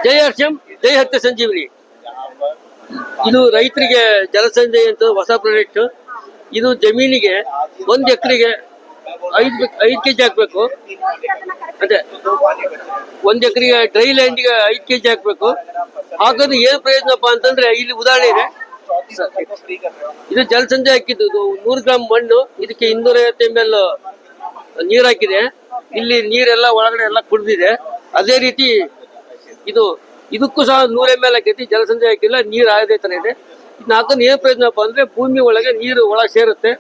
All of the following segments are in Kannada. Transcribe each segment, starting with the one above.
ಜೈ ಹರ್ಷಂ ಜೈ ಹತ್ಯೆ ಸಂಜೀವಿನಿ. ಇದು ರೈತರಿಗೆ ಜಲಸಂಜಯ್ ಅಂತ ಹೊಸ ಪ್ರಾಜೆಕ್ಟ್. ಇದು ಜಮೀನಿಗೆ 1 ಎಕರೆಗೆ 5 ಕೆಜಿ ಹಾಕ್ಬೇಕು. ಅದೇ 1 ಎಕರೆಗೆ ಡ್ರೈ ಲ್ಯಾಂಡ್ಗೆ 5 ಕೆಜಿ ಹಾಕ್ಬೇಕು. ಹಾಕೋದು ಏನ್ ಪ್ರಯೋಜನಪ್ಪ ಅಂತಂದ್ರೆ, ಇಲ್ಲಿ ಉದಾಹರಣೆ ಇದೆ. ಇದು ಜಲಸಂಜಯ್ ಹಾಕಿದ್ದು 100 ಗ್ರಾಮ್ ಮಣ್ಣು, ಇದಕ್ಕೆ 250 ml ನೀರ್ ಹಾಕಿದೆ. ಇಲ್ಲಿ ನೀರೆಲ್ಲ ಒಳಗಡೆ ಎಲ್ಲ ಕುಡಿದಿದೆ. ಅದೇ ರೀತಿ ಇದಕ್ಕೂ ಸಹ 100 ml ಹಾಕೈತಿ. ಜಲಸಂಜಯ್ ಹಾಕಿಲ್ಲ, ನೀರ್ ಆಗದೆ ತರ ಇದೆ. ಇದನ್ನ ಹಾಕೋದು ಏನ್ ಪ್ರಯೋಜನಪ್ಪ ಅಂದ್ರೆ, ಭೂಮಿ ಒಳಗೆ ನೀರು ಒಳಗೆ ಸೇರುತ್ತೆ,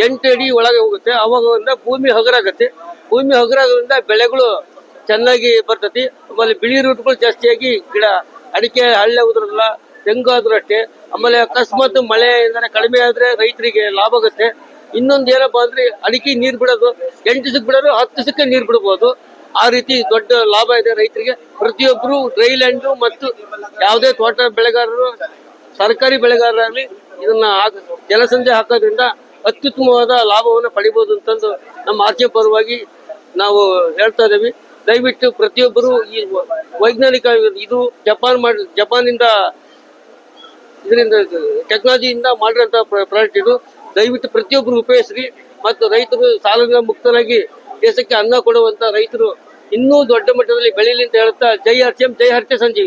8 ಅಡಿ ಒಳಗೆ ಹೋಗುತ್ತೆ. ಅವಾಗ ಭೂಮಿ ಹಗರಾಗತ್ತೆ. ಭೂಮಿ ಹಗರಾಗೋದ್ರಿಂದ ಬೆಳೆಗಳು ಚೆನ್ನಾಗಿ ಬರ್ತತಿ. ಆಮೇಲೆ ಬಿಳಿ ರೂಟ್ಗಳು ಜಾಸ್ತಿಯಾಗಿ ಗಿಡ, ಅಡಿಕೆ ಹಳ್ಳೆ ಉದ್ರಲ್ಲ, ತೆಂಗು ಆದ್ರೂ ಅಷ್ಟೇ. ಆಮೇಲೆ ಅಕಸ್ಮಾತ್ ಮಳೆ ಕಡಿಮೆ ಆದ್ರೆ ರೈತರಿಗೆ ಲಾಭ ಆಗುತ್ತೆ. ಇನ್ನೊಂದು ಏನಪ್ಪಾ ಅಂದ್ರೆ, ಅಡಿಕೆ ನೀರ್ ಬಿಡೋದು 8 ದಿವಸಕ್ಕೆ ಬಿಡೋದು 10 ದಿವಸಕ್ಕೆ ನೀರ್ ಬಿಡಬಹುದು. ಆ ರೀತಿ ದೊಡ್ಡ ಲಾಭ ಇದೆ ರೈತರಿಗೆ. ಪ್ರತಿಯೊಬ್ಬರು ಡ್ರೈ ಲ್ಯಾಂಡ್ ಮತ್ತು ಯಾವುದೇ ತೋಟ ಬೆಳೆಗಾರರು, ಸರ್ಕಾರಿ ಬೆಳೆಗಾರರಾಗಲಿ ಇದನ್ನ ಜಲಸಂಜಯ್ ಹಾಕೋದ್ರಿಂದ ಅತ್ಯುತ್ತಮವಾದ ಲಾಭವನ್ನು ಪಡಿಬಹುದು ಅಂತಂದು ನಮ್ಮ ಆರ್ಚೆ ಪರವಾಗಿ ನಾವು ಹೇಳ್ತಾ ಇದ್ದೀವಿ. ದಯವಿಟ್ಟು ಪ್ರತಿಯೊಬ್ಬರು ಈ ವೈಜ್ಞಾನಿಕ, ಇದು ಜಪಾನಿಂದ ಇದರಿಂದ ಟೆಕ್ನಾಲಜಿಯಿಂದ ಮಾಡಿರೋಂಥ ಪ್ರಾಡಕ್ಟ್ ಇದು. ದಯವಿಟ್ಟು ಪ್ರತಿಯೊಬ್ಬರು ಉಪಯೋಗಿಸ್ರಿ. ಮತ್ತು ರೈತರು ಸಾಲದಿಂದ ಮುಕ್ತರಾಗಿ ದೇಶಕ್ಕೆ ಅನ್ನ ಕೊಡುವಂತ ರೈತರು ಇನ್ನೂ ದೊಡ್ಡ ಮಟ್ಟದಲ್ಲಿ ಬೆಳೀಲಿ ಅಂತ ಹೇಳ್ತಾ, ಜೈ ಹರ್ಷಂ ಜೈ ಹರ್ಷ ಸಂಜೀವಿ.